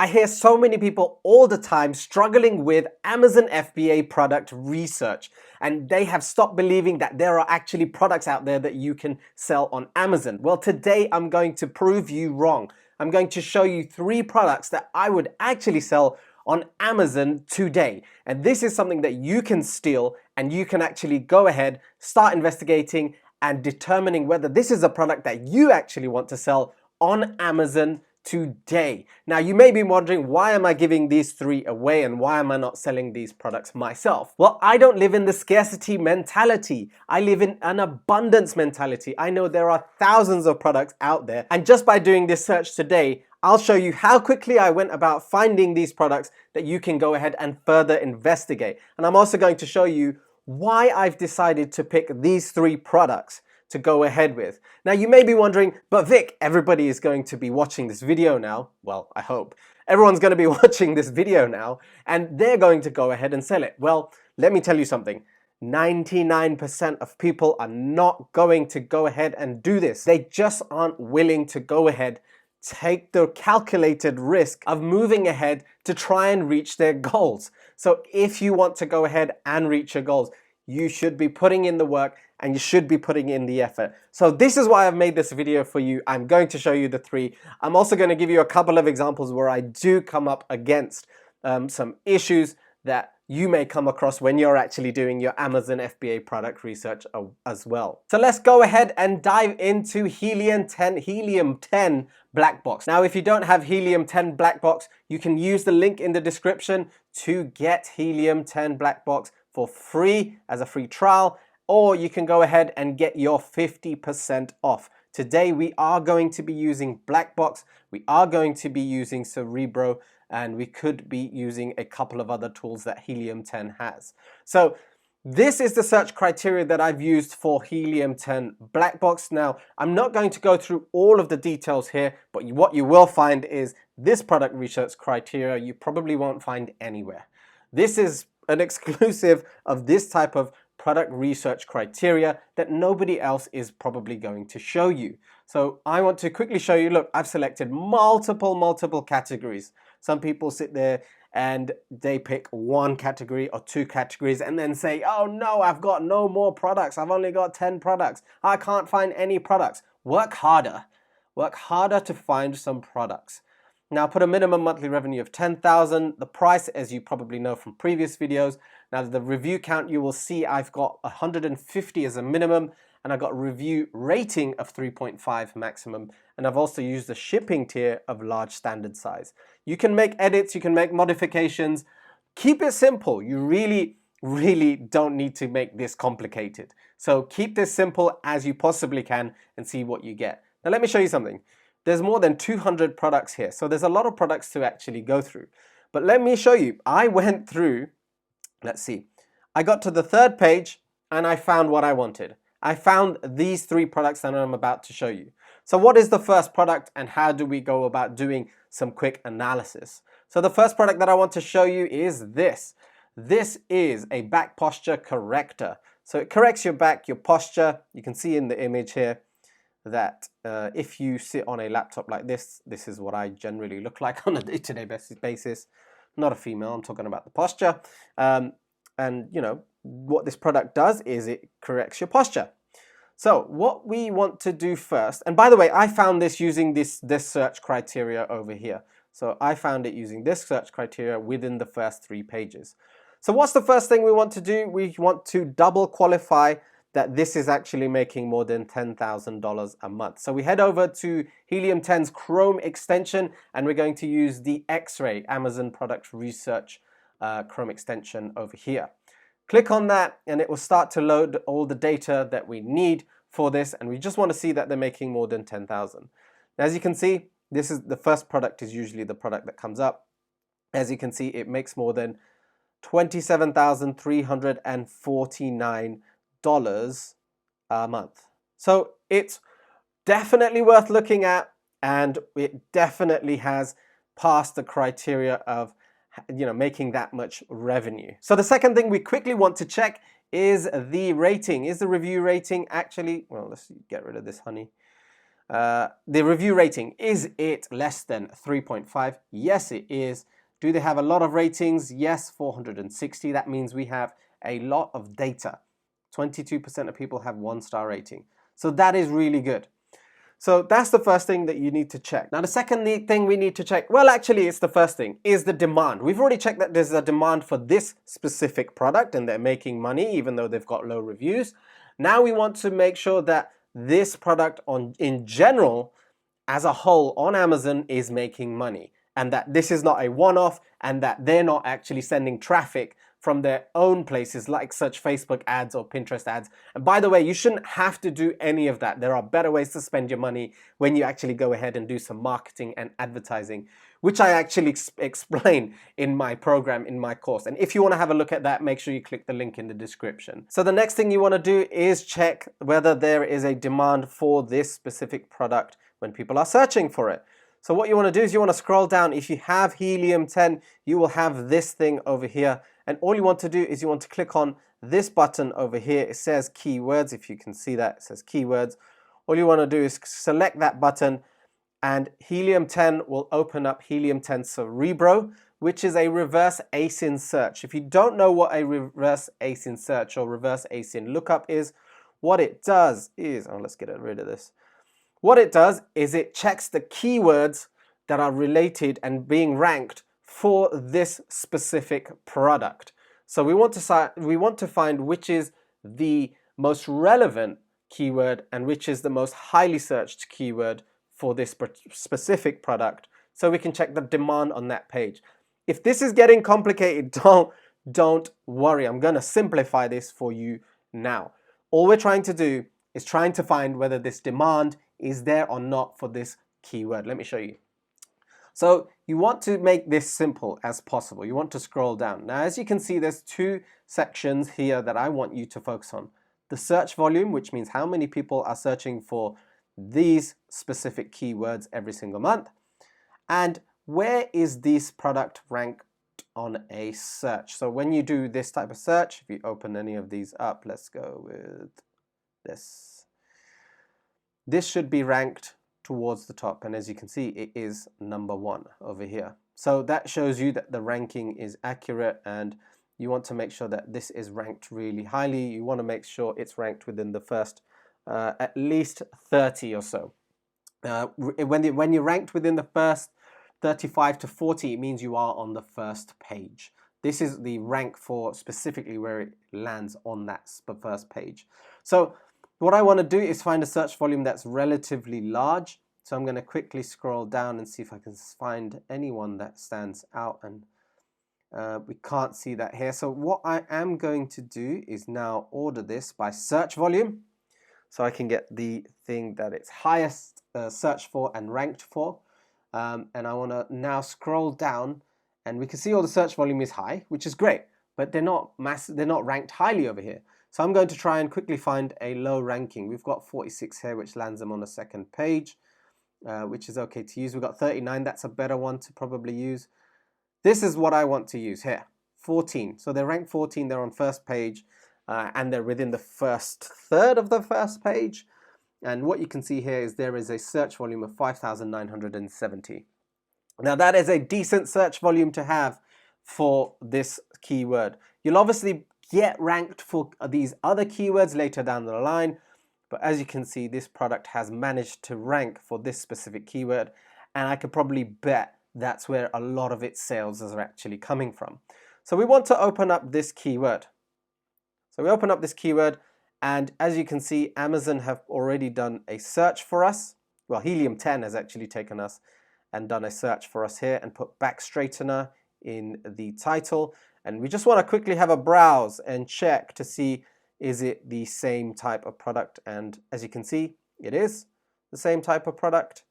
I hear so many people all the time struggling with Amazon FBA product research, and they have stopped believing that there are actually products out there that you can sell on Amazon. Well, today I'm going to prove you wrong. I'm going to show you 3 products that I would actually sell on Amazon today. And this is something that you can steal, and you can actually go ahead, start investigating and determining whether this is a product that you actually want to sell on Amazon today. Now, you may be wondering, why am I giving these 3 away and why am I not selling these products myself? Well, I don't live in the scarcity mentality. I live in an abundance mentality. I know there are thousands of products out there, and just by doing this search today, I'll show you how quickly I went about finding these products that you can go ahead and further investigate. And I'm also going to show you why I've decided to pick these 3 products to go ahead with. Now, you may be wondering, but Vic, everybody is going to be watching this video now. Well, I hope. Everyone's going to be watching this video now, and they're going to go ahead and sell it. Well, let me tell you something. 99% of people are not going to go ahead and do this. They just aren't willing to go ahead, take the calculated risk of moving ahead to try and reach their goals. So if you want to go ahead and reach your goals, you should be putting in the work and you should be putting in the effort. So this is why I've made this video for you. I'm going to show you the 3. I'm also going to give you a couple of examples where I do come up against some issues that you may come across when you're actually doing your Amazon FBA product research as well. So let's go ahead and dive into Helium 10 Black Box. Now, if you don't have Helium 10 Black Box, you can use the link in the description to get Helium 10 Black Box for free as a free trial, or you can go ahead and get your 50% off. Today we are going to be using Black Box, we are going to be using Cerebro, and we could be using a couple of other tools that Helium 10 has. So this is the search criteria that I've used for Helium 10 Black Box. Now, I'm not going to go through all of the details here, but what you will find is this product research criteria you probably won't find anywhere. This is an exclusive of this type of product research criteria that nobody else is probably going to show you. So I want to quickly show you, look, I've selected multiple categories. Some people sit there and they pick 1 category or 2 categories and then say, oh no, I've got no more products. I've only got 10 products. I can't find any products. Work harder. Work harder to find some products. Now, put a minimum monthly revenue of 10,000. The price, as you probably know from previous videos. Now, the review count, you will see I've got 150 as a minimum, and I've got review rating of 3.5 maximum. And I've also used the shipping tier of large standard size. You can make edits, you can make modifications. Keep it simple. You really don't need to make this complicated. So keep this simple as you possibly can and see what you get. Now, let me show you something. There's more than 200 products here, so there's a lot of products to actually go through. But let me show you. I went through, let's see, I got to the 3rd page and I found what I wanted. I found these 3 products that I'm about to show you. So what is the first product and how do we go about doing some quick analysis? So the first product that I want to show you is this. This is a back posture corrector. So it corrects your back, your posture. You can see in the image here that if you sit on a laptop like this, this is what I generally look like on a day-to-day basis. Not a female, I'm talking about the posture. And you know, what this product does is it corrects your posture. So what we want to do first, and by the way, I found this using this search criteria over here. So I found it using this search criteria within the first 3 pages. So what's the first thing we want to do? We want to double qualify that this is actually making more than $10,000 a month. So we head over to Helium 10's Chrome extension, and we're going to use the X-Ray Amazon Product Research Chrome extension over here. Click on that and it will start to load all the data that we need for this, and we just want to see that they're making more than 10,000. As you can see, this is the first product is usually the product that comes up. As you can see, it makes more than $27,349 a month. So it's definitely worth looking at, and it definitely has passed the criteria of, you know, making that much revenue. So the second thing we quickly want to check is the rating. Is the review rating actually, well, let's get rid of this honey. The review rating, is it less than 3.5? Yes, it is. Do they have a lot of ratings? Yes, 460. That means we have a lot of data. 22% of people have 1-star rating. So that is really good. So that's the first thing that you need to check. Now the second thing we need to check, well actually it's the first thing, is the demand. We've already checked that there's a demand for this specific product and they're making money even though they've got low reviews. Now we want to make sure that this product in general, as a whole on Amazon, is making money, and that this is not a one-off, and that they're not actually sending traffic from their own places like such Facebook ads or Pinterest ads. And by the way, you shouldn't have to do any of that. There are better ways to spend your money when you actually go ahead and do some marketing and advertising, which I actually explain in my program, in my course. And if you want to have a look at that, make sure you click the link in the description. So the next thing you want to do is check whether there is a demand for this specific product when people are searching for it. So what you want to do is you want to scroll down. If you have Helium 10, you will have this thing over here. And all you want to do is you want to click on this button over here. It says keywords. If you can see that, it says keywords. All you want to do is select that button, and Helium 10 will open up Helium 10 Cerebro, which is a reverse ASIN search. If you don't know what a reverse ASIN search or reverse ASIN lookup is, what it does is, let's get rid of this. What it does is it checks the keywords that are related and being ranked for this specific product. So we want to find which is the most relevant keyword and which is the most highly searched keyword for this specific product, so we can check the demand on that page. If this is getting complicated, don't worry. I'm going to simplify this for you now. All we're trying to do is trying to find whether this demand is there or not for this keyword. Let me show you. So you want to make this simple as possible. You want to scroll down. Now, as you can see, there's two sections here that I want you to focus on. The search volume, which means how many people are searching for these specific keywords every single month. And where is this product ranked on a search? So when you do this type of search, if you open any of these up, let's go with this. This should be ranked towards the top, and as you can see, it is number 1 over here. So that shows you that the ranking is accurate, and you want to make sure that this is ranked really highly. You want to make sure it's ranked within the first at least 30 or so. When you're ranked within the first 35 to 40, it means you are on the first page. This is the rank for specifically where it lands on that first page. So what I want to do is find a search volume that's relatively large. So I'm going to quickly scroll down and see if I can find anyone that stands out, and we can't see that here. So what I am going to do is now order this by search volume, so I can get the thing that it's highest searched for and ranked for. And I want to now scroll down, and we can see all the search volume is high, which is great, but they're not ranked highly over here. So I'm going to try and quickly find a low ranking. We've got 46 here, which lands them on the second page, which is okay to use. We've got 39. That's a better one to probably use. This is what I want to use here, 14. So they're ranked 14. They're on first page, and they're within the first third of the first page. And what you can see here is there is a search volume of 5,970. Now that is a decent search volume to have for this keyword. You'll obviously get ranked for these other keywords later down the line, but as you can see, this product has managed to rank for this specific keyword, and I could probably bet that's where a lot of its sales are actually coming from. So we want to open up this keyword. So we open up this keyword, and as you can see, Amazon have already done a search for us. Well, Helium 10 has actually taken us and done a search for us here and put back straightener in the title. And we just want to quickly have a browse and check to see, is it the same type of product? And as you can see, it is the same type of product.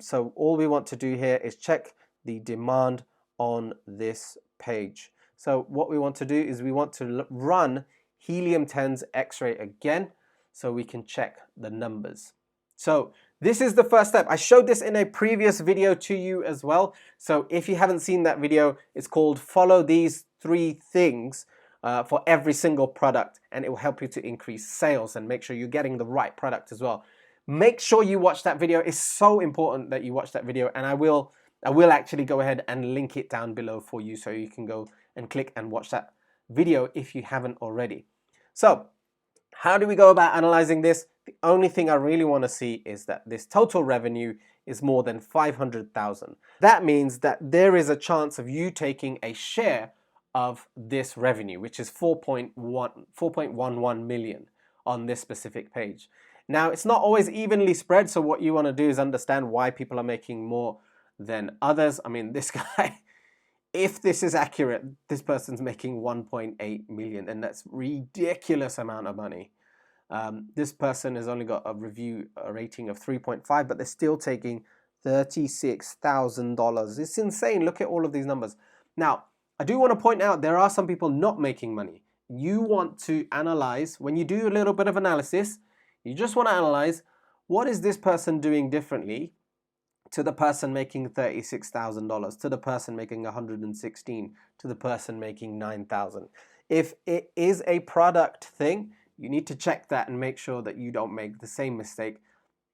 So all we want to do here is check the demand on this page. So what we want to do is we want to run Helium 10's X-ray again so we can check the numbers. So this is the first step. I showed this in a previous video to you as well. So if you haven't seen that video, it's called Follow These 3 Things for every single product, and it will help you to increase sales and make sure you're getting the right product as well. Make sure you watch that video. It's so important that you watch that video, and I will actually go ahead and link it down below for you so you can go and click and watch that video if you haven't already. So how do we go about analyzing this? The only thing I really want to see is that this total revenue is more than 500,000. That means that there is a chance of you taking a share of this revenue, which is 4.11 million on this specific page. Now, it's not always evenly spread, so what you want to do is understand why people are making more than others. I mean, this guy, if this is accurate, this person's making 1.8 million, and that's ridiculous amount of money. This person has only got a rating of 3.5, but they're still taking $36,000. It's insane. Look at all of these numbers. Now, I do want to point out there are some people not making money. You want to analyze, when you do a little bit of analysis, you just want to analyze what is this person doing differently to the person making $36,000, to the person making 116, to the person making 9,000. If it is a product thing, you need to check that and make sure that you don't make the same mistake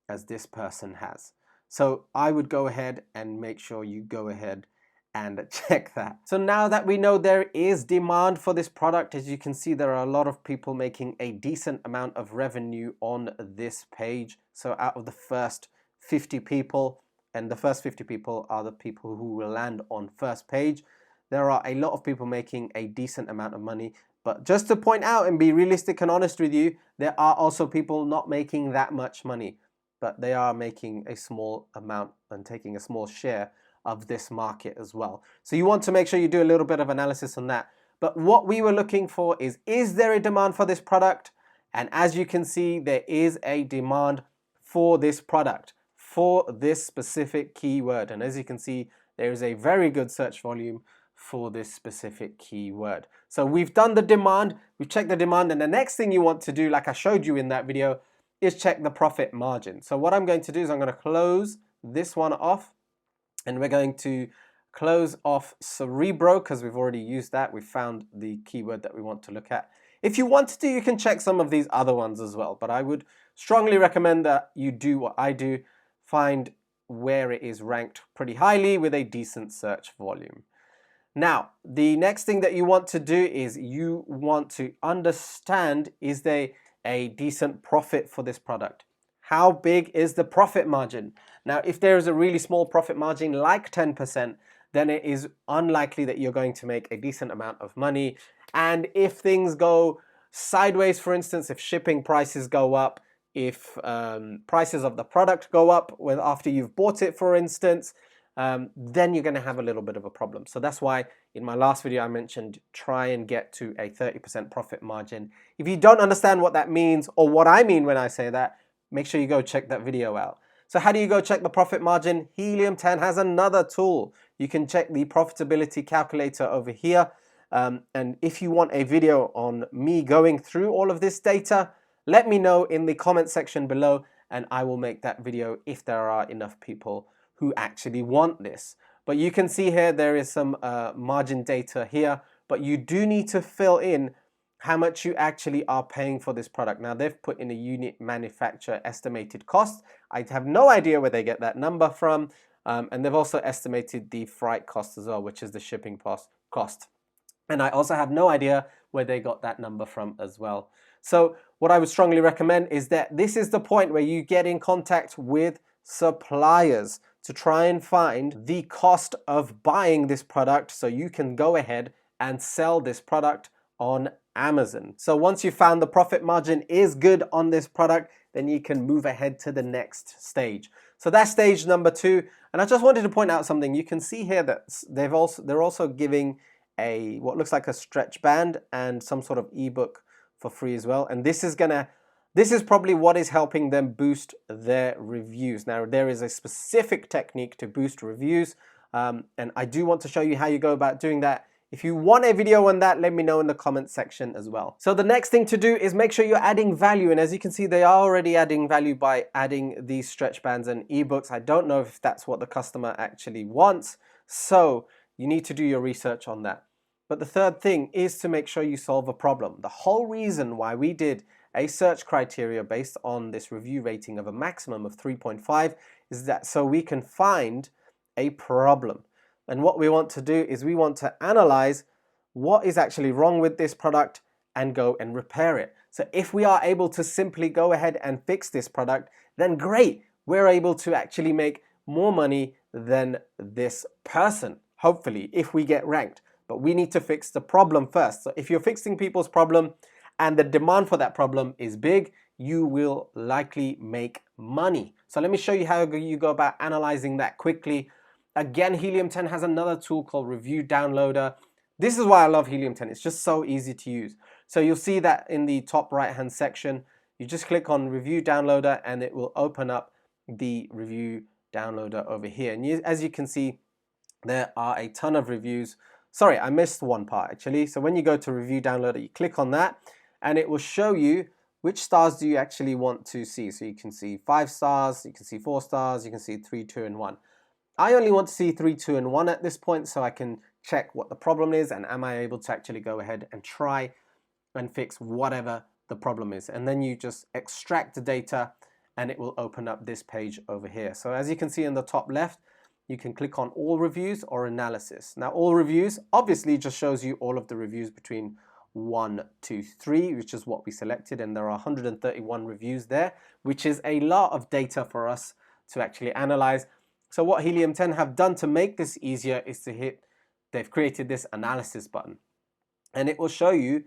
as this person has. So I would go ahead and make sure you go ahead and check that. So now that we know there is demand for this product, as you can see, there are a lot of people making a decent amount of revenue on this page. So out of the first 50 people, and the first 50 people are the people who will land on first page, there are a lot of people making a decent amount of money. But just to point out and be realistic and honest with you, there are also people not making that much money, but they are making a small amount and taking a small share of this market as well. So you want to make sure you do a little bit of analysis on that. But what we were looking for is there a demand for this product? And as you can see, there is a demand for this product, for this specific keyword. And as you can see, there is a very good search volume for this specific keyword. So we've done the demand, we've checked the demand, and the next thing you want to do, like I showed you in that video, is check the profit margin. So what I'm going to do is I'm going to close this one off, and we're going to close off Cerebro because we've already used that. We found the keyword that we want to look at. If you want to, you can check some of these other ones as well, but I would strongly recommend that you do what I do, find where it is ranked pretty highly with a decent search volume. Now, the next thing that you want to do is you want to understand, is there a decent profit for this product? How big is the profit margin? Now, if there is a really small profit margin like 10%, then it is unlikely that you're going to make a decent amount of money. And if things go sideways, for instance, if shipping prices go up, if prices of the product go up after you've bought it, for instance, then you're going to have a little bit of a problem. So that's why in my last video I mentioned try and get to a 30% profit margin. If you don't understand what that means or what I mean when I say that, make sure you go check that video out. So how do you go check the profit margin? Helium 10 has another tool. You can check the profitability calculator over here. And if you want a video on me going through all of this data, let me know in the comment section below and I will make that video if there are enough people who actually want this. But you can see here there is some margin data here, but you do need to fill in how much you actually are paying for this product. Now they've put in a unit manufacturer estimated cost. I have no idea where they get that number from. And they've also estimated the freight cost as well, which is the shipping cost. And I also have no idea where they got that number from as well. So what I would strongly recommend is that this is the point where you get in contact with suppliers to try and find the cost of buying this product so you can go ahead and sell this product on Amazon. So once you found the profit margin is good on this product, then you can move ahead to the next stage. So that's stage number 2. And I just wanted to point out something. You can see here that they're also giving a what looks like a stretch band and some sort of ebook for free as well. And this is probably what is helping them boost their reviews. Now there is a specific technique to boost reviews, and I do want to show you how you go about doing that. If you want a video on that, let me know in the comment section as well. So the next thing to do is make sure you're adding value. And as you can see, they are already adding value by adding these stretch bands and ebooks. I don't know if that's what the customer actually wants. So you need to do your research on that. But the third thing is to make sure you solve a problem. The whole reason why we did a search criteria based on this review rating of a maximum of 3.5 is that so we can find a problem. And what we want to do is we want to analyze what is actually wrong with this product and go and repair it. So if we are able to simply go ahead and fix this product, then great, we're able to actually make more money than this person, hopefully, if we get ranked. But we need to fix the problem first. So if you're fixing people's problem and the demand for that problem is big, you will likely make money. So let me show you how you go about analyzing that quickly. Again, Helium 10 has another tool called Review Downloader. This is why I love Helium 10. It's just so easy to use. So you'll see that in the top right hand section, you just click on Review Downloader and it will open up the Review Downloader over here. And as you can see, there are a ton of reviews. Sorry, I missed one part actually. So when you go to Review Downloader, you click on that and it will show you which stars do you actually want to see. So you can see 5 stars, you can see 4 stars, you can see 3, 2, and 1. I only want to see 3, 2, and 1 at this point so I can check what the problem is and am I able to actually go ahead and try and fix whatever the problem is. And then you just extract the data and it will open up this page over here. So as you can see in the top left, you can click on all reviews or analysis. Now all reviews obviously just shows you all of the reviews between 1 to 3, which is what we selected, and there are 131 reviews there, which is a lot of data for us to actually analyze. So what Helium 10 have done to make this easier is they've created this analysis button and it will show you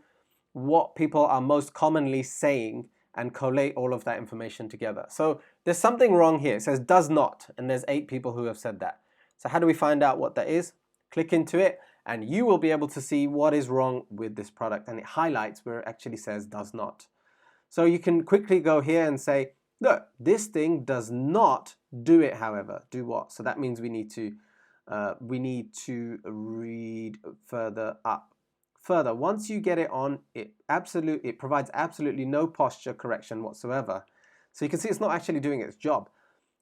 what people are most commonly saying and collate all of that information together. So there's something wrong here. It says does not, and there's 8 people who have said that. So how do we find out what that is? Click into it and you will be able to see what is wrong with this product, and it highlights where it actually says does not. So you can quickly go here and say, look, this thing does not do it, however. Do what? So that means we need to read further up. Further, once you get it on, it provides absolutely no posture correction whatsoever. So you can see it's not actually doing its job.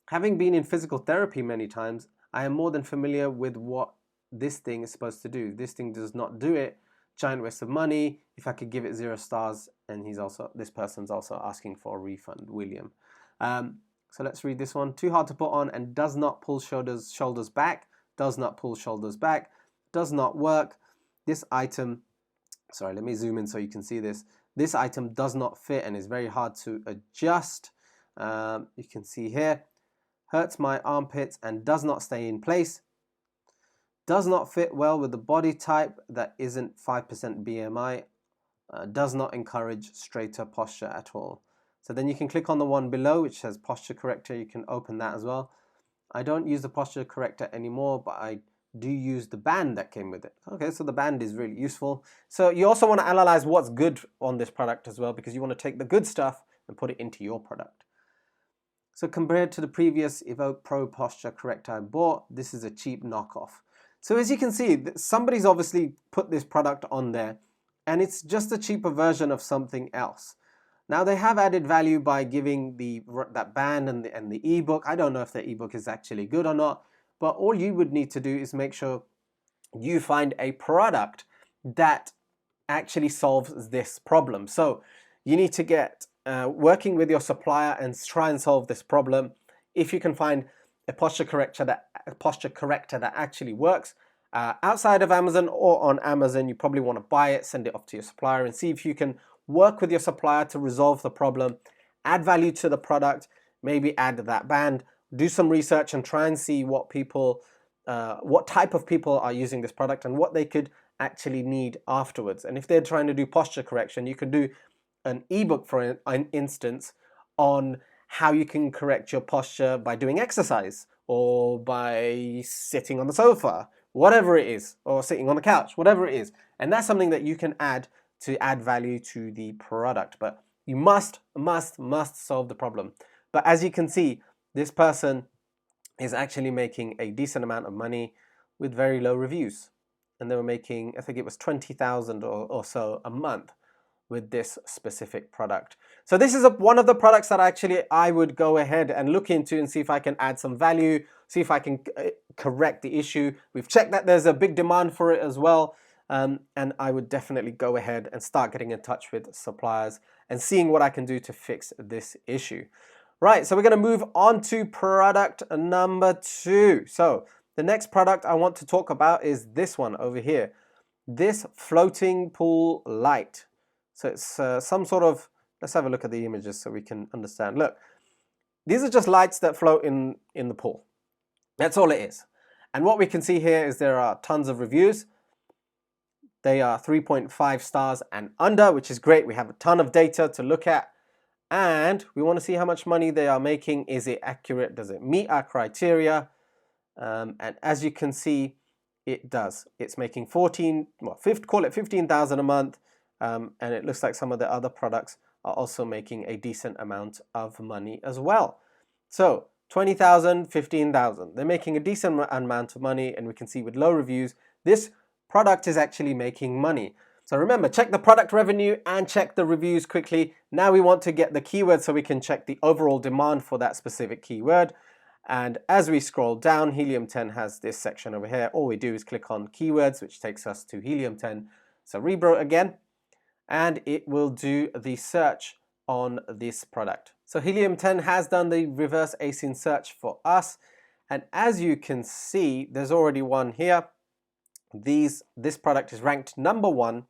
Having been in physical therapy many times, I am more than familiar with what this thing is supposed to do. This thing does not do it. Giant waste of money. If I could give it 0 stars, and this person's also asking for a refund, William. So let's read this one. Too hard to put on and does not pull shoulders back. Does not pull shoulders back. Does not work. This item, sorry, let me zoom in so you can see this. This item does not fit and is very hard to adjust. You can see here. Hurts my armpits and does not stay in place. Does not fit well with the body type that isn't 5% BMI. Does not encourage straighter posture at all. So then you can click on the one below which says posture corrector. You can open that as well. I don't use the posture corrector anymore, but I do use the band that came with it. Okay, so the band is really useful. So you also want to analyze what's good on this product as well, because you want to take the good stuff and put it into your product. So compared to the previous Evoke Pro posture corrector I bought, this is a cheap knockoff. So as you can see, somebody's obviously put this product on there and it's just a cheaper version of something else. Now they have added value by giving that band and the ebook. I don't know if the ebook is actually good or not, but all you would need to do is make sure you find a product that actually solves this problem. So you need to get working with your supplier and try and solve this problem. If you can find a posture corrector that actually works outside of Amazon or on Amazon, you probably want to buy it, send it off to your supplier and see if you can work with your supplier to resolve the problem, add value to the product, maybe add that band, do some research and try and see what type of people are using this product and what they could actually need afterwards. And if they're trying to do posture correction, you can do an ebook, for an instance, on how you can correct your posture by doing exercise or by sitting on the sofa, whatever it is, or sitting on the couch, whatever it is. And that's something that you can add to add value to the product, but you must solve the problem. But as you can see, this person is actually making a decent amount of money with very low reviews, and they were making, I think it was 20,000 or so a month with this specific product. So this is one of the products that I would go ahead and look into and see if I can add some value, see if I can correct the issue. We've checked that there's a big demand for it as well. And I would definitely go ahead and start getting in touch with suppliers and seeing what I can do to fix this issue. Right, so we're going to move on to product number 2. So the next product I want to talk about is this one over here, this floating pool light. So it's some sort of, let's have a look at the images so we can understand. Look, these are just lights that float in the pool. That's all it is. And what we can see here is there are tons of reviews. They are 3.5 stars and under, which is great. We have a ton of data to look at. And we want to see how much money they are making. Is it accurate? Does it meet our criteria? And as you can see, it does. It's making call it 15,000 a month. And it looks like some of the other products are also making a decent amount of money as well. So 20,000, 15,000. They're making a decent amount of money, and we can see with low reviews, this product is actually making money. So remember, check the product revenue and check the reviews quickly. Now we want to get the keyword so we can check the overall demand for that specific keyword. And as we scroll down, Helium 10 has this section over here. All we do is click on keywords, which takes us to Helium 10 Cerebro again, and it will do the search on this product. So Helium 10 has done the reverse async search for us. And as you can see, there's already one here. This product is ranked number 1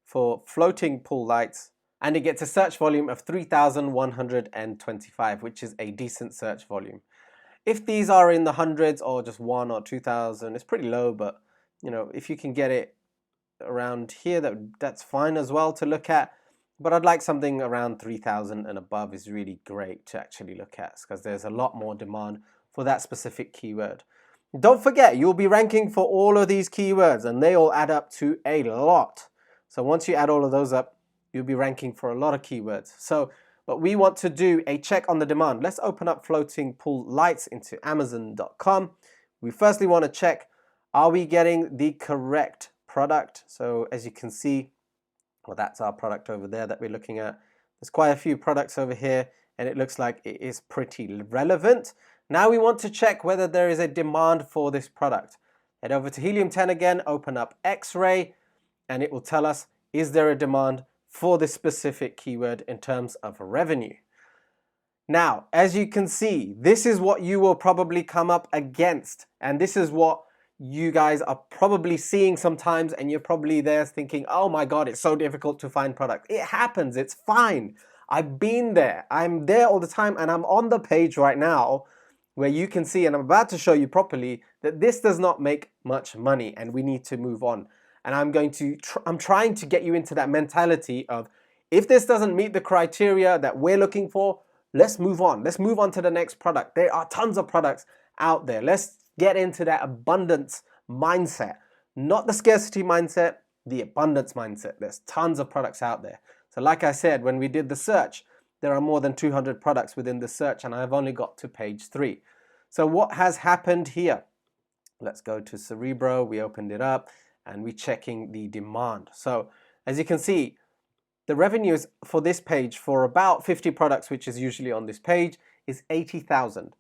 for floating pool lights, and it gets a search volume of 3,125, which is a decent search volume. If these are in the hundreds or just 1 or 2,000, it's pretty low, but you know, if you can get it around here, that's fine as well to look at. But I'd like something around 3,000 and above is really great to actually look at, because there's a lot more demand for that specific keyword. Don't forget, you'll be ranking for all of these keywords, and they all add up to a lot. So once you add all of those up, you'll be ranking for a lot of keywords. So, but we want to do a check on the demand. Let's open up floating pool lights into Amazon.com. We firstly want to check, are we getting the correct product? So as you can see, well, that's our product over there that we're looking at. There's quite a few products over here, and it looks like it is pretty relevant. Now we want to check whether there is a demand for this product. Head over to Helium 10 again, open up X-ray, and it will tell us, is there a demand for this specific keyword in terms of revenue? Now, as you can see, this is what you will probably come up against, and this is what you guys are probably seeing sometimes, and you're probably there thinking, oh my God, it's so difficult to find product. It happens, it's fine. I've been there, I'm there all the time, and I'm on the page right now where you can see, and I'm about to show you properly, that this does not make much money and we need to move on. And I'm trying to get you into that mentality of, if this doesn't meet the criteria that we're looking for, let's move on. Let's move on to the next product. There are tons of products out there. Let's get into that abundance mindset, not the scarcity mindset, the abundance mindset. There's tons of products out there. So like I said, when we did the search, there are more than 200 products within the search, and I've only got to page 3. So what has happened here? Let's go to Cerebro. We opened it up and we're checking the demand. So as you can see, the revenues for this page for about 50 products, which is usually on this page, is 80,000.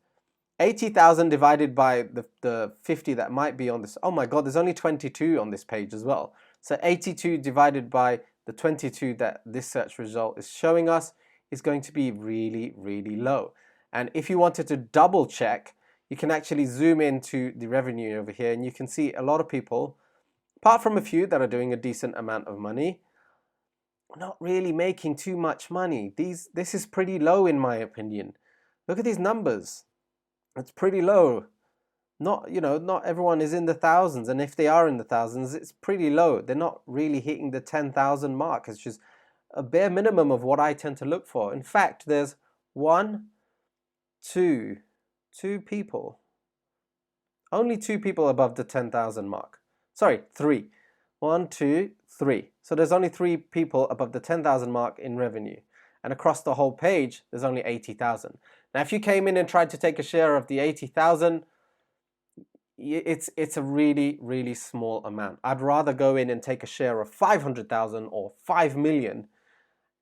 80,000 divided by the 50 that might be on this. Oh my God, there's only 22 on this page as well. So 82 divided by the 22 that this search result is showing us is going to be really, really low. And if you wanted to double check, you can actually zoom into the revenue over here, and you can see a lot of people, apart from a few that are doing a decent amount of money, not really making too much money. This is pretty low in my opinion. Look at these numbers. It's pretty low. Not everyone is in the thousands, and if they are in the thousands, it's pretty low. They're not really hitting the 10,000 mark. It's just a bare minimum of what I tend to look for. In fact, there's two people. Only 2 people above the 10,000 mark. Sorry, 3. 1, 2, 3. So there's only 3 people above the 10,000 mark in revenue. And across the whole page, there's only 80,000. Now, if you came in and tried to take a share of the 80,000, it's a really, really small amount. I'd rather go in and take a share of 500,000 or 5 million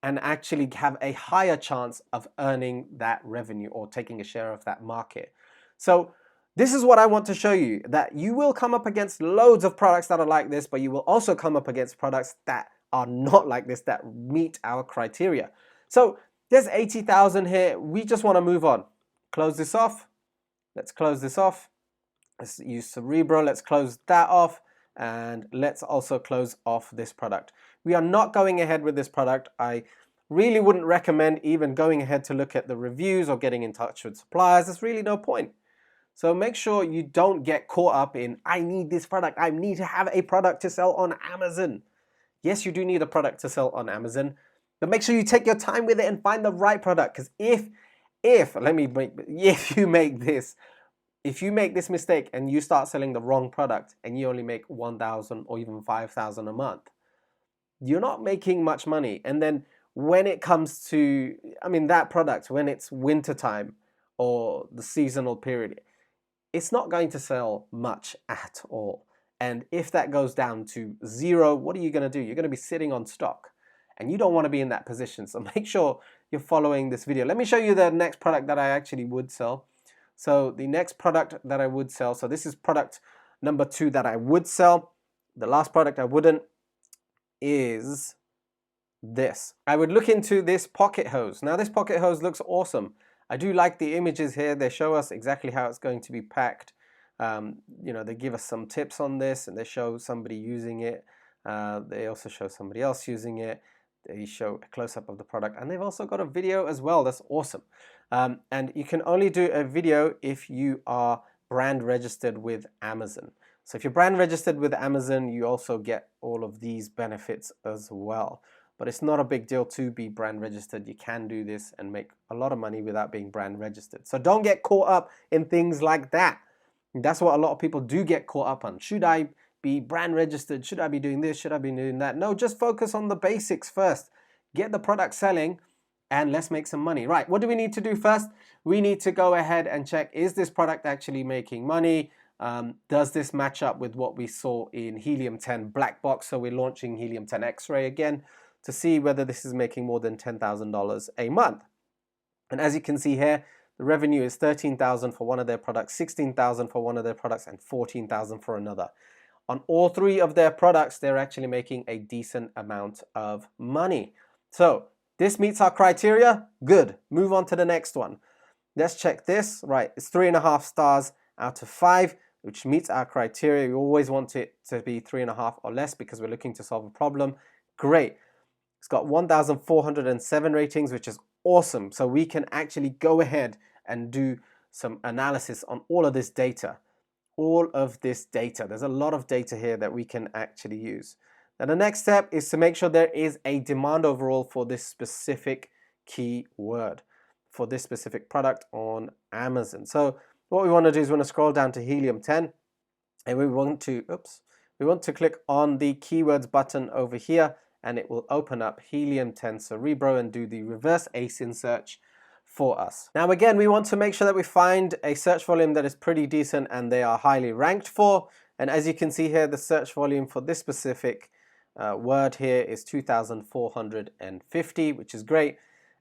and actually have a higher chance of earning that revenue or taking a share of that market. So This is what I want to show you, that you will come up against loads of products that are like this, but you will also come up against products that are not like this, that meet our criteria. So there's 80,000 here. We just want to move on. Close this off. Let's close this off. Let's use Cerebro. Let's close that off. And let's also close off this product. We are not going ahead with this product. I really wouldn't recommend even going ahead to look at the reviews or getting in touch with suppliers. There's really no point. So make sure you don't get caught up in, I need this product. I need to have a product to sell on Amazon. Yes, you do need a product to sell on Amazon, but make sure you take your time with it and find the right product. Because if you make this mistake and you start selling the wrong product and you only make 1,000 or even 5,000 a month, you're not making much money. And then when it comes to, that product, when it's winter time or the seasonal period, it's not going to sell much at all. And if that goes down to zero, what are you going to do? You're going to be sitting on stock, and you don't want to be in that position. So make sure you're following this video. Let me show you the next product that I actually would sell. So the next product that I would sell, so this is product number 2 that I would sell. The last product I wouldn't is this. I would look into this pocket hose. Now this pocket hose looks awesome. I do like the images here. They show us exactly how it's going to be packed. They give us some tips on this, and they show somebody using it. They also show somebody else using it. They show a close-up of the product, and they've also got a video as well. That's awesome. And you can only do a video if you are brand registered with Amazon. So if you're brand registered with Amazon, you also get all of these benefits as well. But it's not a big deal to be brand registered. You can do this and make a lot of money without being brand registered. So don't get caught up in things like that. That's what a lot of people do get caught up on. Should I be brand registered? Should I be doing this? Should I be doing that? No, just focus on the basics first. Get the product selling and let's make some money. Right, what do we need to do first? We need to go ahead and check, is this product actually making money? Does this match up with what we saw in Helium 10 Black Box? So we're launching Helium 10 X-Ray again to see whether this is making more than $10,000 a month. And as you can see here, the revenue is $13,000 for one of their products, $16,000 for one of their products, and $14,000 for another. On all 3 of their products, they're actually making a decent amount of money. So this meets our criteria. Good. Move on to the next one. Let's check this. Right, it's 3.5 stars out of 5, which meets our criteria. We always want it to be 3.5 or less because we're looking to solve a problem. Great. It's got 1,407 ratings, which is awesome. So we can actually go ahead and do some analysis on all of this data. There's a lot of data here that we can actually use. Now the next step is to make sure there is a demand overall for this specific keyword, for this specific product on Amazon. So what we want to do is we want to scroll down to Helium 10, and we want to click on the keywords button over here, and it will open up Helium 10 Cerebro and do the reverse ASIN search for us. Now again, we want to make sure that we find a search volume that is pretty decent and they are highly ranked for. And as you can see here, the search volume for this specific word here is 2,450, which is great.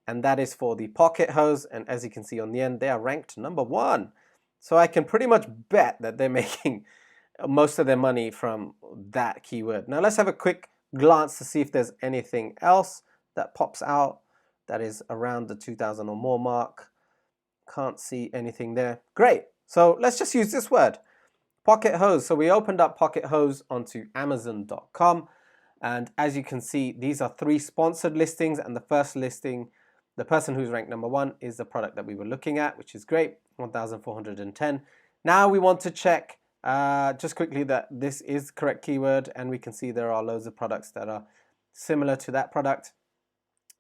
And that is for the pocket hose. And as you can see on the end, they are ranked number 1. So I can pretty much bet that they're making most of their money from that keyword. Now let's have a quick glance to see if there's anything else that pops out that is around the 2,000 or more mark. Can't see anything there. Great. So let's just use this word, pocket hose. So we opened up pocket hose onto Amazon.com. And as you can see, these are 3 sponsored listings. And the first listing, the person who's ranked number 1 is the product that we were looking at, which is great, 1,410. Now we want to check just quickly that this is the correct keyword, and we can see there are loads of products that are similar to that product.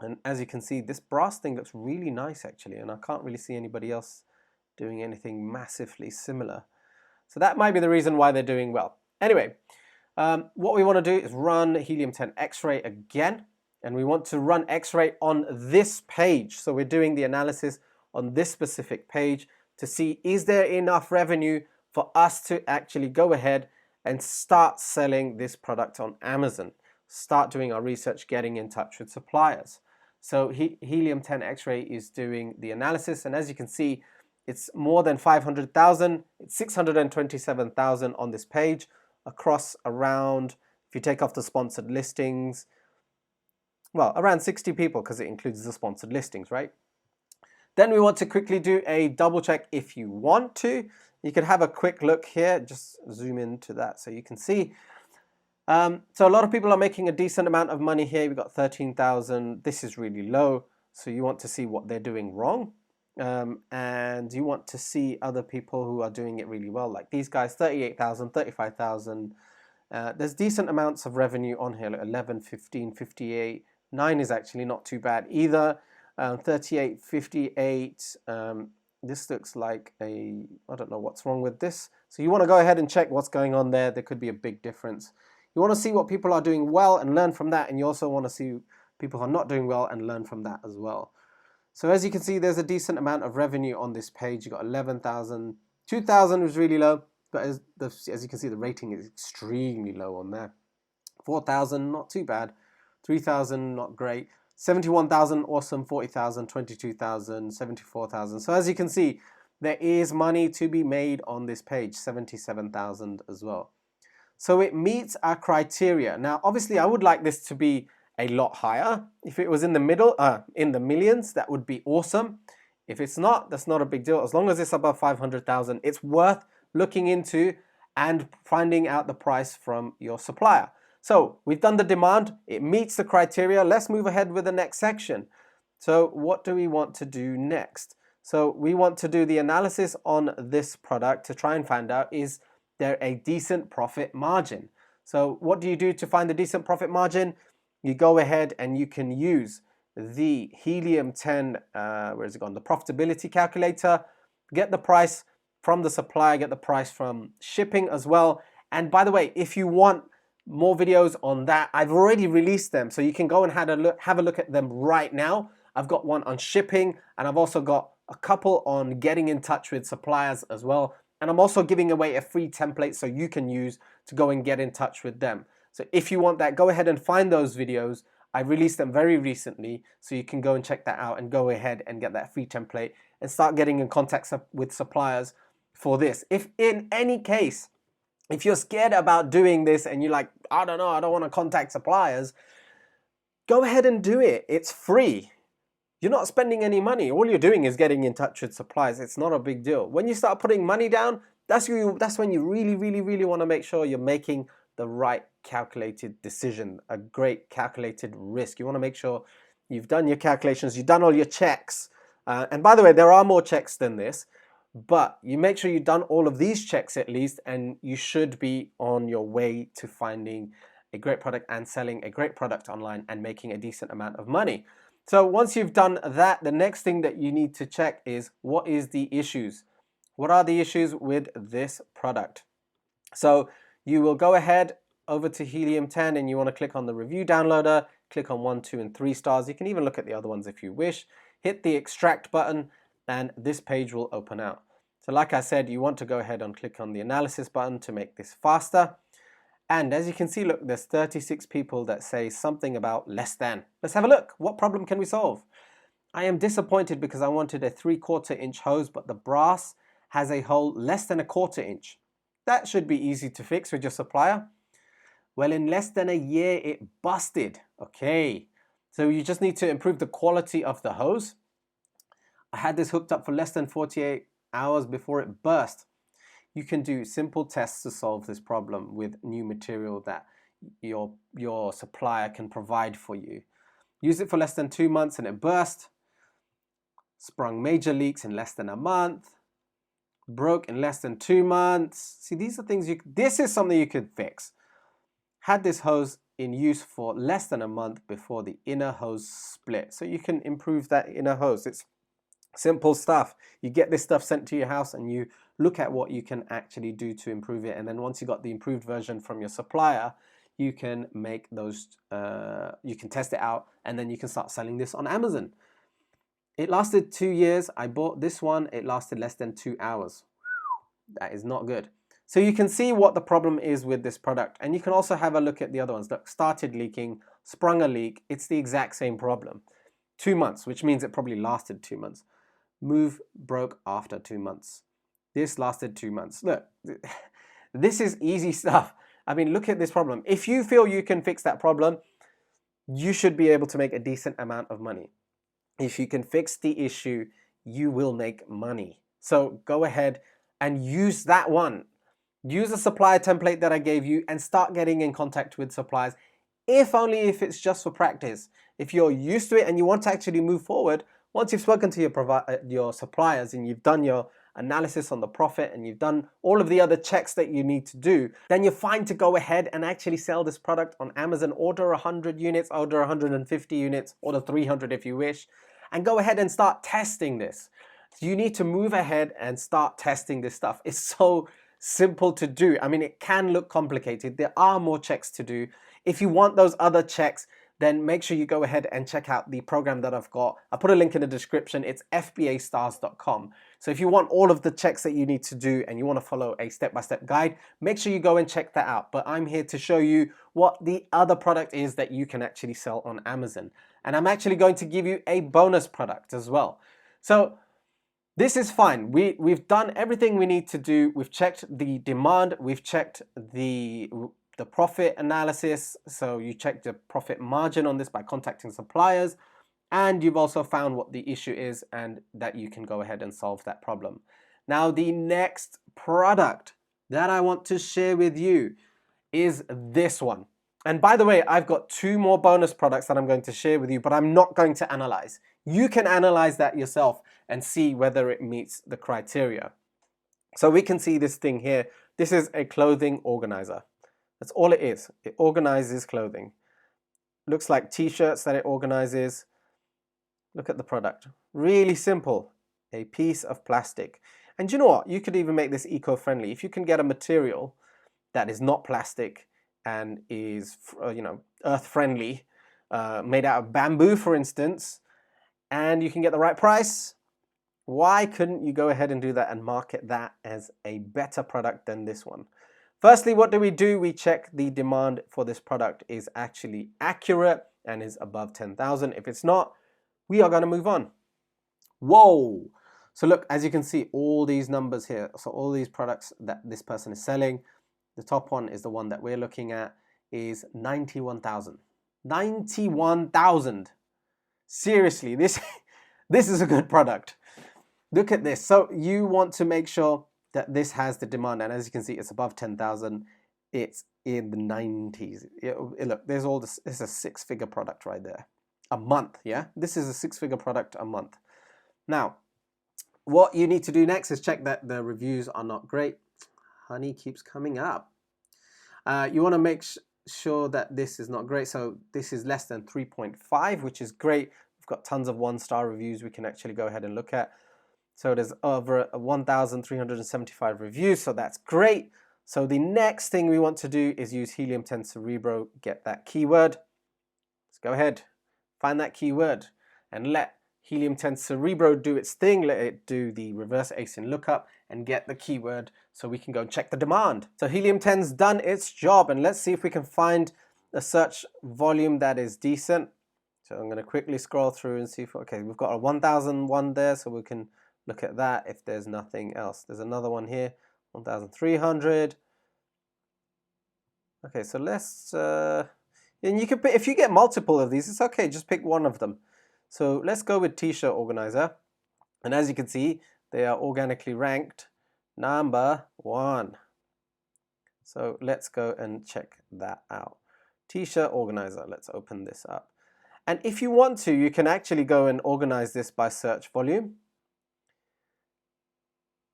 And as you can see, this brass thing looks really nice actually, and I can't really see anybody else doing anything massively similar. So that might be the reason why they're doing well. Anyway, what we want to do is run Helium 10 X-Ray again, and we want to run X-Ray on this page. So we're doing the analysis on this specific page to see, is there enough revenue for us to actually go ahead and start selling this product on Amazon, start doing our research, getting in touch with suppliers. So Helium 10 X-Ray is doing the analysis, and as you can see, It's more than 500,000. It's 627,000 on this page across around, if you take off the sponsored listings, well, around 60 people because it includes the sponsored listings, right? Then we want to quickly do a double check if you want to. You can have a quick look here, just zoom into that so you can see. So a lot of people are making a decent amount of money here. We've got 13,000. This is really low. So you want to see what they're doing wrong. And you want to see other people who are doing it really well, like these guys, 38,000, 35,000. There's decent amounts of revenue on here, like 11, 15, 58. 9 is actually not too bad either. 38, 58. This looks like I don't know what's wrong with this. So you want to go ahead and check what's going on there. There could be a big difference. You want to see what people are doing well and learn from that. And you also want to see people who are not doing well and learn from that as well. So as you can see, there's a decent amount of revenue on this page. You got 11,000. 2,000 was really low. But as you can see, the rating is extremely low on there. 4,000, not too bad. 3,000, not great. 71,000, awesome. 40,000, 22,000, 74,000. So as you can see, there is money to be made on this page. 77,000 as well. So it meets our criteria. Now, obviously, I would like this to be a lot higher. If it was in the middle, in the millions, that would be awesome. If it's not, that's not a big deal. As long as it's above 500,000, it's worth looking into and finding out the price from your supplier. So we've done the demand, it meets the criteria. Let's move ahead with the next section. So what do we want to do next? So we want to do the analysis on this product to try and find out, is there a decent profit margin? So what do you do to find the decent profit margin? You go ahead and you can use the Helium 10, where is it gone? The profitability calculator, get the price from the supplier, get the price from shipping as well. And by the way, if you want more videos on that, I've already released them, so you can go and have a look at them right now. I've got one on shipping, and I've also got a couple on getting in touch with suppliers as well. And I'm also giving away a free template so you can use to go and get in touch with them. So if you want that, go ahead and find those videos. I released them very recently, so you can go and check that out and go ahead and get that free template and start getting in contact with suppliers for this. If in any case, if you're scared about doing this and you're like, I don't know, I don't want to contact suppliers, go ahead and do it. It's free. You're not spending any money. All you're doing is getting in touch with suppliers. It's not a big deal. When you start putting money down, that's when you really want to make sure you're making the right calculated decision, a great calculated risk. You want to make sure you've done your calculations, you've done all your checks. And by the way, there are more checks than this, but you make sure you've done all of these checks at least, and you should be on your way to finding a great product and selling a great product online and making a decent amount of money. So once you've done that, the next thing that you need to check is, what is the issues? What are the issues with this product? So you will go ahead over to Helium 10 and you want to click on the review downloader, click on 1, 2, and 3 stars. You can even look at the other ones if you wish. Hit the extract button and this page will open out. So like I said, you want to go ahead and click on the analysis button to make this faster. And as you can see, look, there's 36 people that say something about less than. Let's have a look. What problem can we solve? I am disappointed because I wanted a 3/4 inch hose, but the brass has a hole less than a 1/4 inch. That should be easy to fix with your supplier. Well, in less than a year, it busted. Okay, so you just need to improve the quality of the hose. I had this hooked up for less than 48 hours before it burst. You can do simple tests to solve this problem with new material that your supplier can provide for you. Use it for less than 2 months and it burst. Sprung major leaks in less than a month. Broke in less than 2 months. See, these are things this is something you could fix. Had this hose in use for less than a month before the inner hose split. So you can improve that inner hose. It's simple stuff. You get this stuff sent to your house and you look at what you can actually do to improve it. And then once you got the improved version from your supplier, you can make those, you can test it out and then you can start selling this on Amazon. It lasted 2 years. I bought this one. It lasted less than 2 hours. That is not good. So you can see what the problem is with this product. And you can also have a look at the other ones. Look, started leaking, sprung a leak. It's the exact same problem. 2 months, which means it probably lasted 2 months. Move broke after 2 months. This lasted 2 months. Look, this is easy stuff. I mean, look at this problem. If you feel you can fix that problem, you should be able to make a decent amount of money. If you can fix the issue, you will make money. So go ahead and use that one. Use the supplier template that I gave you and start getting in contact with suppliers, if only if it's just for practice. If you're used to it and you want to actually move forward, once you've spoken to your suppliers and you've done your analysis on the profit and you've done all of the other checks that you need to do, then you're fine to go ahead and actually sell this product on Amazon. Order 100 units, order 150 units, order 300 if you wish, and go ahead and start testing this. You need to move ahead and start testing this stuff. It's so simple to do. I mean, it can look complicated. There are more checks to do. If you want those other checks, then make sure you go ahead and check out the program that I've got. I'll put a link in the description. It's fbastars.com. So if you want all of the checks that you need to do and you want to follow a step-by-step guide, make sure you go and check that out. But I'm here to show you what the other product is that you can actually sell on Amazon. And I'm actually going to give you a bonus product as well. So this is fine. We've done everything we need to do. We've checked the demand. We've checked the profit analysis. So you check the profit margin on this by contacting suppliers. And you've also found what the issue is and that you can go ahead and solve that problem. Now, the next product that I want to share with you is this one. And by the way, I've got 2 more bonus products that I'm going to share with you, but I'm not going to analyze. You can analyze that yourself and see whether it meets the criteria. So we can see this thing here. This is a clothing organizer. That's all it is. It organizes clothing. Looks like t-shirts that it organizes. Look at the product. Really simple. A piece of plastic. And you know what? You could even make this eco-friendly. If you can get a material that is not plastic and is, earth-friendly, made out of bamboo, for instance, and you can get the right price, why couldn't you go ahead and do that and market that as a better product than this one? Firstly, what do? We check the demand for this product is actually accurate and is above 10,000. If it's not, we are going to move on. Whoa! So look, as you can see, all these numbers here, so all these products that this person is selling, the top one is the one that we're looking at, is 91,000. 91,000! Seriously, this is a good product. Look at this. So you want to make sure that this has the demand, and as you can see, it's above 10,000. It's in the 90s. Look, there's all this. It's a 6-figure product right there. A month, yeah? This is a 6-figure product a month. Now, what you need to do next is check that the reviews are not great. Honey keeps coming up. You want to make sure that this is not great. So this is less than 3.5, which is great. We've got tons of 1-star reviews we can actually go ahead and look at. So there's over 1,375 reviews, so that's great. So the next thing we want to do is use Helium 10 Cerebro, get that keyword. Let's go ahead, find that keyword, and let Helium 10 Cerebro do its thing. Let it do the reverse ASIN lookup and get the keyword so we can go and check the demand. So Helium 10's done its job, and let's see if we can find a search volume that is decent. So I'm going to quickly scroll through and see if, okay, we've got a 1,001 there, so we can look at that if there's nothing else. There's another one here, 1,300. Okay, so let's, and you can pick, if you get multiple of these, it's okay, just pick one of them. So let's go with T-shirt organizer. And as you can see, they are organically ranked number 1. So let's go and check that out. T-shirt organizer, let's open this up. And if you want to, you can actually go and organize this by search volume.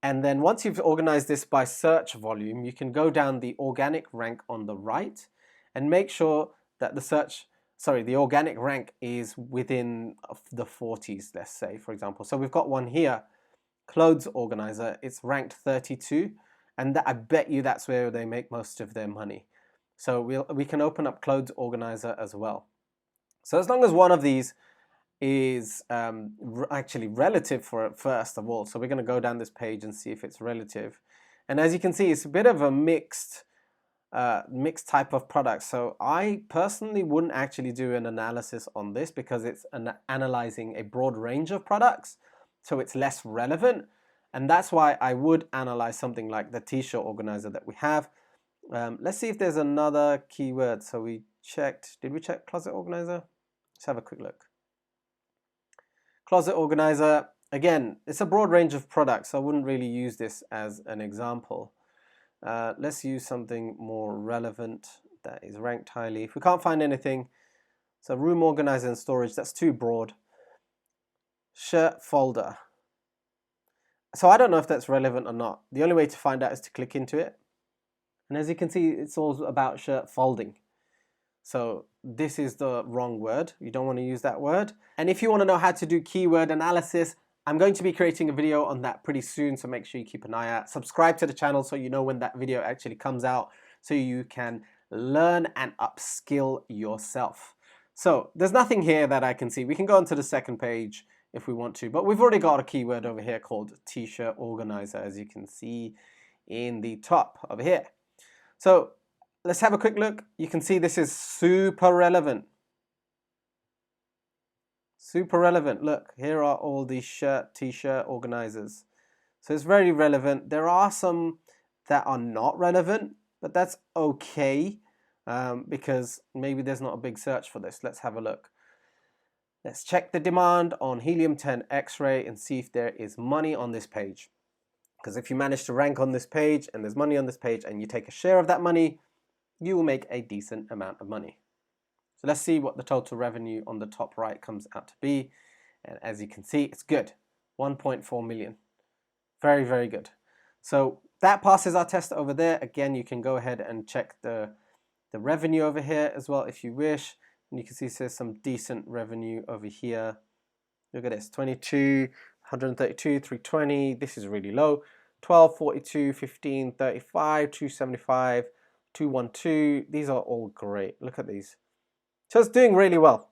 And then once you've organized this by search volume, you can go down the organic rank on the right and make sure that the organic rank is within the 40s, let's say, for example. So we've got one here, clothes organizer, it's ranked 32, and I bet you that's where they make most of their money. So we can open up clothes organizer as well. So as long as one of these is actually relative for it, first of all. So we're going to go down this page and see if it's relative. And as you can see, it's a bit of a mixed type of product. So I personally wouldn't actually do an analysis on this because it's analyzing a broad range of products. so it's less relevant. And that's why I would analyze something like the t-shirt organizer that we have. Let's see if there's another keyword. So we checked, did we check closet organizer? Let's have a quick look. Closet organizer, again, it's a broad range of products, so I wouldn't really use this as an example. Let's use something more relevant that is ranked highly. If we can't find anything, so room organizer and storage, that's too broad. Shirt folder. So I don't know if that's relevant or not. The only way to find out is to click into it. And as you can see, it's all about shirt folding. So this is the wrong word. You don't want to use that word. And if you want to know how to do keyword analysis, I'm going to be creating a video on that pretty soon. So make sure you keep an eye out. Subscribe to the channel so you know when that video actually comes out, so you can learn and upskill yourself. So there's nothing here that I can see. We can go on to the second page if we want to, but we've already got a keyword over here called t-shirt organizer, as you can see in the top over here. So let's have a quick look. You can see this is super relevant. Super relevant. Look, here are all these t-shirt organizers. So it's very relevant. There are some that are not relevant, but that's okay, because maybe there's not a big search for this. Let's have a look. Let's check the demand on Helium 10 X-ray and see if there is money on this page. Because if you manage to rank on this page and there's money on this page and you take a share of that money, you will make a decent amount of money. So let's see what the total revenue on the top right comes out to be. And as you can see, it's good. 1.4 million. Very, very good. So that passes our test over there. Again, you can go ahead and check the revenue over here as well if you wish. And you can see there's some decent revenue over here. Look at this, 22, 132, 320. This is really low. 12, 42, 15, 35, 275, 212. These are all great. Look at these. So it's doing really well,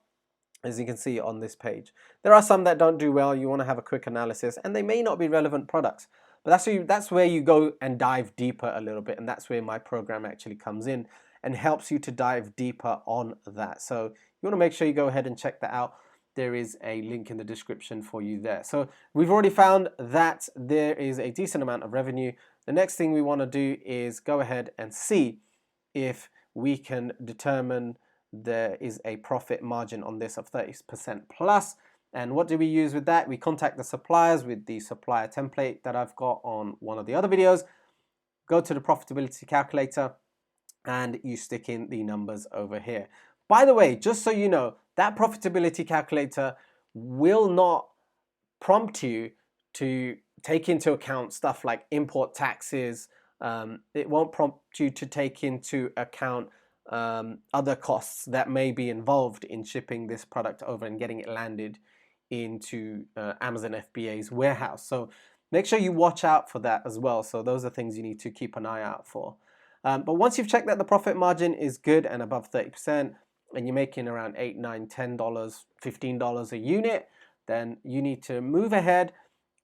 as you can see on this page. There are some that don't do well. You want to have a quick analysis, and they may not be relevant products. But that's where you go and dive deeper a little bit, and that's where my program actually comes in and helps you to dive deeper on that. So you want to make sure you go ahead and check that out. There is a link in the description for you there. So we've already found that there is a decent amount of revenue. The next thing we want to do is go ahead and see if we can determine there is a profit margin on this of 30% plus. And what do we use with that? We contact the suppliers with the supplier template that I've got on one of the other videos. Go to the profitability calculator and you stick in the numbers over here. By the way, just so you know, that profitability calculator will not prompt you to take into account stuff like import taxes. It won't prompt you to take into account other costs that may be involved in shipping this product over and getting it landed into Amazon FBA's warehouse. So make sure you watch out for that as well. So those are things you need to keep an eye out for. But once you've checked that the profit margin is good and above 30%, and you're making around $8, $9, $10, $15 a unit, then you need to move ahead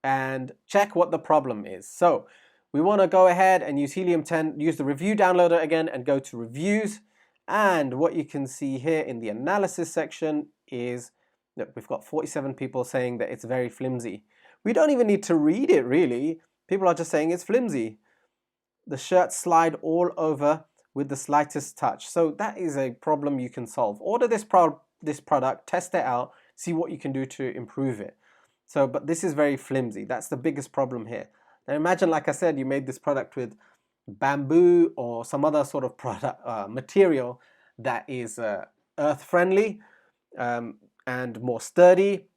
and check what the problem is. So we want to go ahead and use Helium 10, use the review downloader again and go to reviews. And what you can see here in the analysis section is that we've got 47 people saying that it's very flimsy. We don't even need to read it really. People are just saying it's flimsy. The shirts slide all over with the slightest touch. So that is a problem you can solve. Order this product, test it out, see what you can do to improve it. So, but this is very flimsy. That's the biggest problem here. Now imagine, like I said, you made this product with bamboo or some other sort of product material that is earth friendly and more sturdy.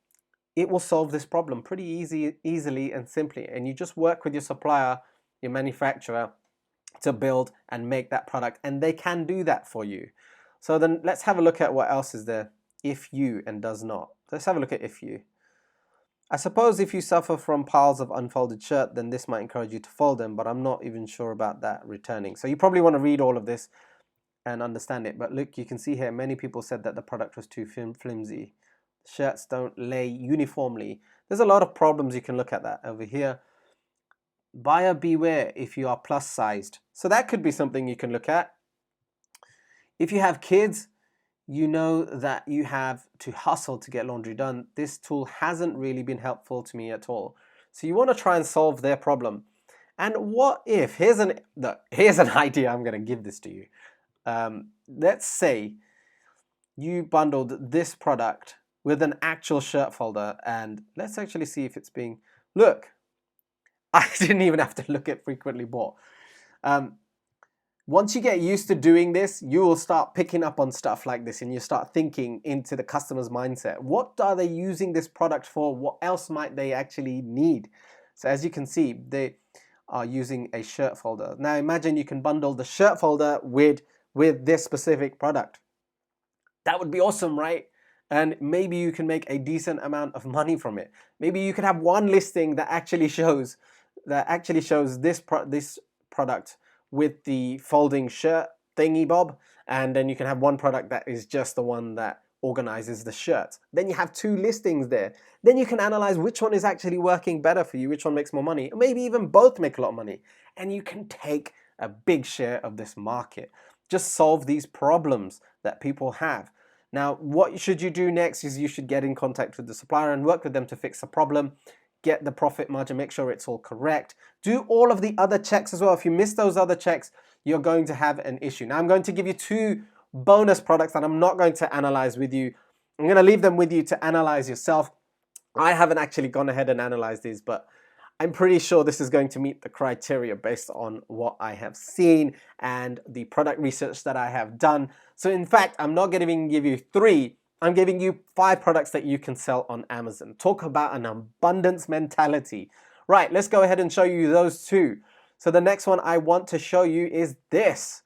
It will solve this problem pretty easily and simply. And you just work with your supplier, your manufacturer, to build and make that product, and they can do that for you. So then let's have a look at what else is there. If you and does not. Let's have a look at if you. I suppose if you suffer from piles of unfolded shirt, then this might encourage you to fold them, but I'm not even sure about that returning. So you probably want to read all of this and understand it. But look, you can see here, many people said that the product was too flimsy. Shirts don't lay uniformly. There's a lot of problems you can look at that over here. Buyer beware if you are plus sized. So that could be something you can look at. If you have kids, you know that you have to hustle to get laundry done, this tool hasn't really been helpful to me at all. So you want to try and solve their problem. And what if, here's an idea, I'm going to give this to you. Let's say you bundled this product with an actual shirt folder, and let's actually see if it's being, look, I didn't even have to look at frequently bought. Once you get used to doing this, you will start picking up on stuff like this, and you start thinking into the customer's mindset. What are they using this product for? What else might they actually need? So as you can see, they are using a shirt folder. Now imagine you can bundle the shirt folder with this specific product. That would be awesome, right? And maybe you can make a decent amount of money from it. Maybe you could have one listing that actually shows this product with the folding shirt thingy bob, and then you can have one product that is just the one that organizes the shirts. Then you have two listings there. Then you can analyze which one is actually working better for you, which one makes more money, or maybe even both make a lot of money, and you can take a big share of this market. Just solve these problems that people have. Now, what should you do next is you should get in contact with the supplier and work with them to fix the problem. Get the profit margin, make sure it's all correct. Do all of the other checks as well. If you miss those other checks, you're going to have an issue. Now, I'm going to give you two bonus products that I'm not going to analyze with you. I'm going to leave them with you to analyze yourself. I haven't actually gone ahead and analyzed these, but I'm pretty sure this is going to meet the criteria based on what I have seen and the product research that I have done. So in fact, I'm not going to give you 3. I'm giving you 5 products that you can sell on Amazon. Talk about an abundance mentality. Right, let's go ahead and show you those 2. So the next one I want to show you is this,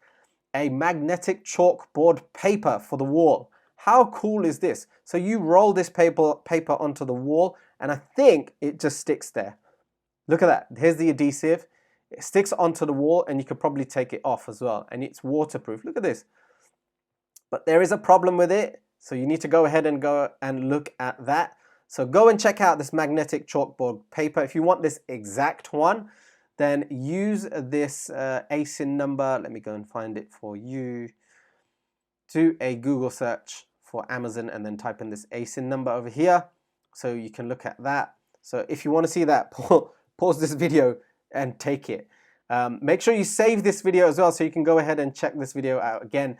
a magnetic chalkboard paper for the wall. How cool is this? So you roll this paper onto the wall, and I think it just sticks there. Look at that. Here's the adhesive. It sticks onto the wall, and you could probably take it off as well. And it's waterproof. Look at this. But there is a problem with it. So you need to go ahead and look at that. So go and check out this magnetic chalkboard paper. If you want this exact one, then use this ASIN number. Let me go and find it for you. Do a Google search for Amazon and then type in this ASIN number over here. So you can look at that. So if you want to see that, pause this video and take it. Make sure you save this video as well so you can go ahead and check this video out again.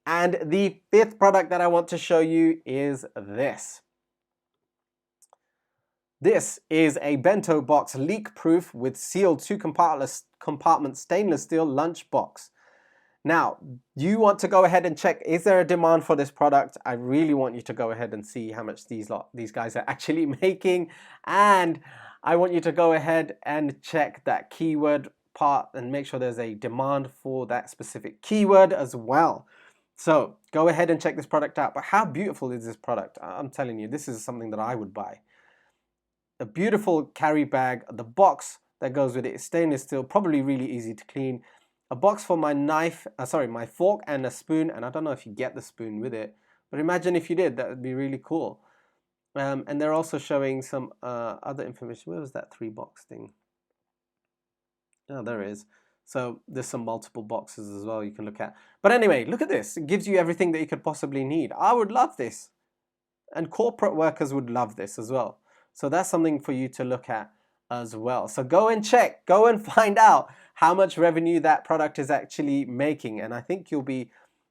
And the 5th product that I want to show you is this. This is a bento box, leak-proof with sealed 2-compartment stainless steel lunch box. Now, you want to go ahead and check, is there a demand for this product? I really want you to go ahead and see how much these guys are actually making. And I want you to go ahead and check that keyword part and make sure there's a demand for that specific keyword as well. So go ahead and check this product out. But how beautiful is this product? I'm telling you, this is something that I would buy. A beautiful carry bag. The box that goes with it is stainless steel, probably really easy to clean. A box for my my fork and a spoon. And I don't know if you get the spoon with it, but imagine if you did, that would be really cool. And they're also showing some other information. Where was that 3-box thing? Oh, there it is. So there's some multiple boxes as well you can look at. But anyway, look at this. It gives you everything that you could possibly need. I would love this. And corporate workers would love this as well. So that's something for you to look at as well. So go and check. Go and find out how much revenue that product is actually making. And I think you'll be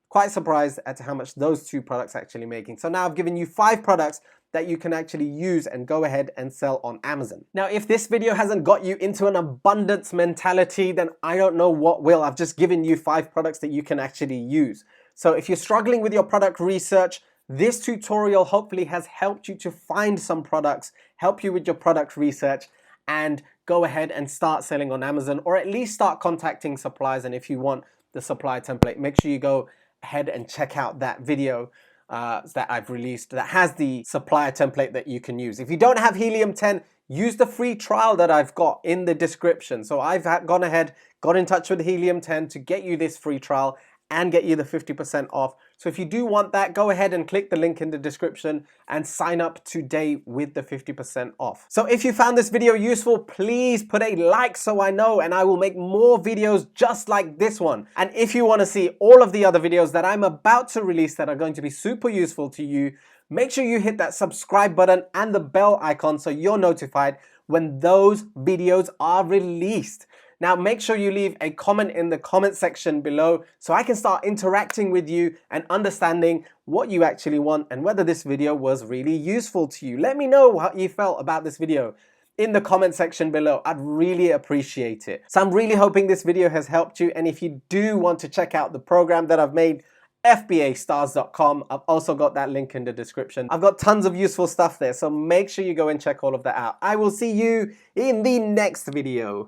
quite surprised at how much those 2 products are actually making. So now I've given you 5 products that you can actually use and go ahead and sell on Amazon. Now, if this video hasn't got you into an abundance mentality, then I don't know what will. I've just given you 5 products that you can actually use. So if you're struggling with your product research, this tutorial hopefully has helped you to find some products, help you with your product research, and go ahead and start selling on Amazon, or at least start contacting suppliers. And if you want the supply template, make sure you go ahead and check out that video that I've released that has the supplier template that you can use. If you don't have Helium 10, use the free trial that I've got in the description. So I've gone ahead, got in touch with Helium 10 to get you this free trial, and get you the 50% off. So if you do want that, go ahead and click the link in the description and sign up today with the 50% off. So if you found this video useful, please put a like so I know, and I will make more videos just like this one. And if you want to see all of the other videos that I'm about to release that are going to be super useful to you, make sure you hit that subscribe button and the bell icon so you're notified when those videos are released. Now make sure you leave a comment in the comment section below so I can start interacting with you and understanding what you actually want and whether this video was really useful to you. Let me know how you felt about this video in the comment section below. I'd really appreciate it. So I'm really hoping this video has helped you, and if you do want to check out the program that I've made, FBAstars.com. I've also got that link in the description. I've got tons of useful stuff there, so make sure you go and check all of that out. I will see you in the next video.